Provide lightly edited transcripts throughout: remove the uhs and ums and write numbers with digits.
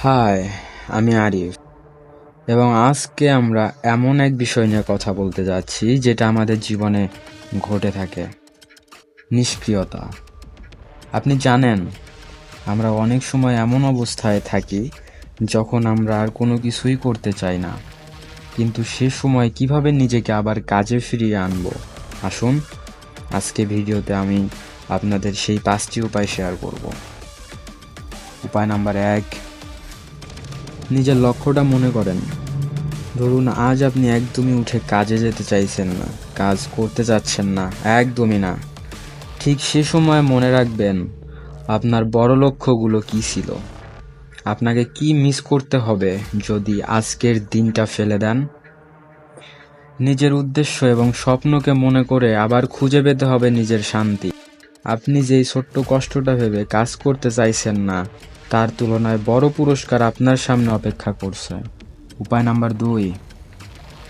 High, আমি আরিফ এবং আজকে আমরা এমন এক বিষয় নিয়ে কথা বলতে যাচ্ছি যেটা আমাদের জীবনে ঘটে থাকে। নিষ্ক্রিয়তা। আপনি জানেন, আমরা অনেক সময় এমন অবস্থায় থাকি যখন আমরা আর কোনো কিছুই করতে চাই না, কিন্তু সে সময় কিভাবে নিজেকে আবার কাজে ফিরিয়ে আনবো। আসুন, আজকে ভিডিওতে আমি আপনাদের সেই 5টি উপায় শেয়ার করব। উপায় নাম্বার 1, নিজের লক্ষ্যটা মনে করেন। ধরুন আজ আপনি একদমই উঠে কাজে যেতে চাইছেন না, কাজ করতে চাচ্ছেন না, একদমই না। ঠিক সে সময় মনে রাখবেন আপনার বড় লক্ষ্যগুলো কি ছিল, আপনাকে কি মিস করতে হবে যদি আজকের দিনটা ফেলে দেন। নিজের উদ্দেশ্য এবং স্বপ্নকে মনে করে আবার খুঁজে পেতে হবে নিজের শান্তি। আপনি যেই ছোট্ট কষ্টটা ভেবে কাজ করতে চাইছেন না, তার তুলনায় বড় পুরস্কার আপনার সামনে অপেক্ষা করছে। উপায় নাম্বার 2,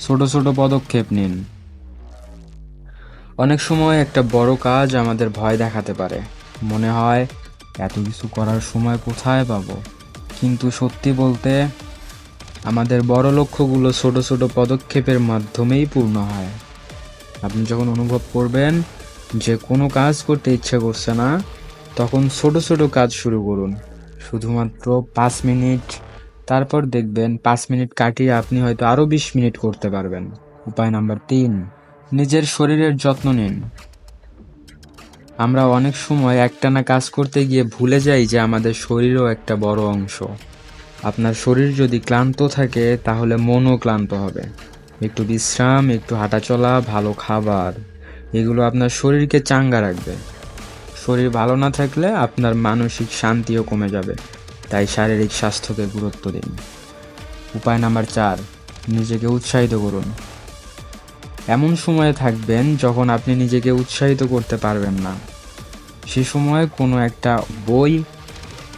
ছোট ছোট পদক্ষেপ নিন। অনেক সময় একটা বড় কাজ আমাদের ভয় দেখাতে পারে, মনে হয় এত কিছু করার সময় কোথায় পাবো। কিন্তু সত্যি বলতে আমাদের বড় লক্ষ্যগুলো ছোট ছোট পদক্ষেপের মাধ্যমেই পূর্ণ হয়। আপনি যখন অনুভব করবেন যে কোনো কাজ করতে ইচ্ছে করছে না, তখন ছোট ছোট কাজ শুরু করুন, শুধুমাত্র 5 মিনিট। তারপর দেখবেন 5 মিনিট কাটিয়ে আপনি হয়তো আরও 20 মিনিট করতে পারবেন। উপায় নাম্বার 3, নিজের শরীরের যত্ন নিন। আমরা অনেক সময় একটানা কাজ করতে গিয়ে ভুলে যাই যে আমাদের শরীরও একটা বড় অংশ। আপনার শরীর যদি ক্লান্ত থাকে তাহলে মনও ক্লান্ত হবে। একটু বিশ্রাম, একটু হাঁটাচলা, ভালো খাবার, এগুলো আপনার শরীরকে চাঙ্গা রাখবে। শরীর ভালো না থাকলে আপনার মানসিক শান্তিও কমে যাবে, তাই শারীরিক স্বাস্থ্যকে গুরুত্ব দিন। উপায় নাম্বার 4, নিজেকে উৎসাহিত করুন। এমন সময়ে থাকবেন যখন আপনি নিজেকে উৎসাহিত করতে পারবেন না। সে সময় কোনো একটা বই,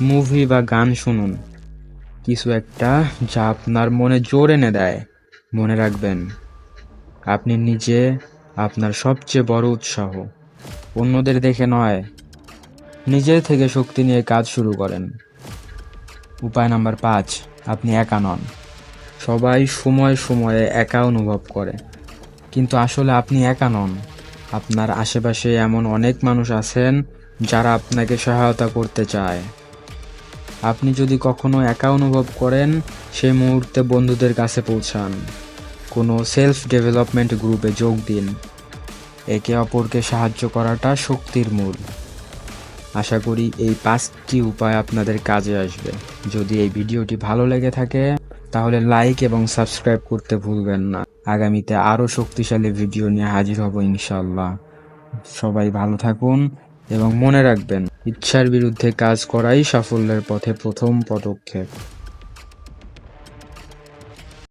মুভি বা গান শুনুন, কিছু একটা যা আপনার মনে জোর এনে দেয়। মনে রাখবেন, আপনি নিজে আপনার সবচেয়ে বড় উৎসাহ। অন্যদের দেখে নয়, নিজের থেকে শক্তি নিয়ে কাজ শুরু করেন। উপায় নাম্বার 5, আপনি একা নন। সবাই সময় সময়ে একা অনুভব করে, কিন্তু আসলে আপনি একা নন। আপনার আশেপাশে এমন অনেক মানুষ আছেন যারা আপনাকে সহায়তা করতে চায়। আপনি যদি কখনো একা অনুভব করেন, সেই মুহূর্তে বন্ধুদের কাছে পৌঁছান, কোনো সেলফ ডেভেলপমেন্ট গ্রুপে যোগ দিন। একে অপরকে সাহায্য করাটা শক্তির মূল। আশা করি এই 5টি উপায় আপনাদের কাজে আসবে। যদি এই ভিডিওটি ভালো লেগে থাকে তাহলে লাইক এবং সাবস্ক্রাইব করতে ভুলবেন না। আগামীতে আরও শক্তিশালী ভিডিও নিয়ে হাজির হব ইনশাআল্লাহ। সবাই ভালো থাকুন এবং মনে রাখবেন, ইচ্ছার বিরুদ্ধে কাজ করাই সাফল্যের পথে প্রথম পদক্ষেপ।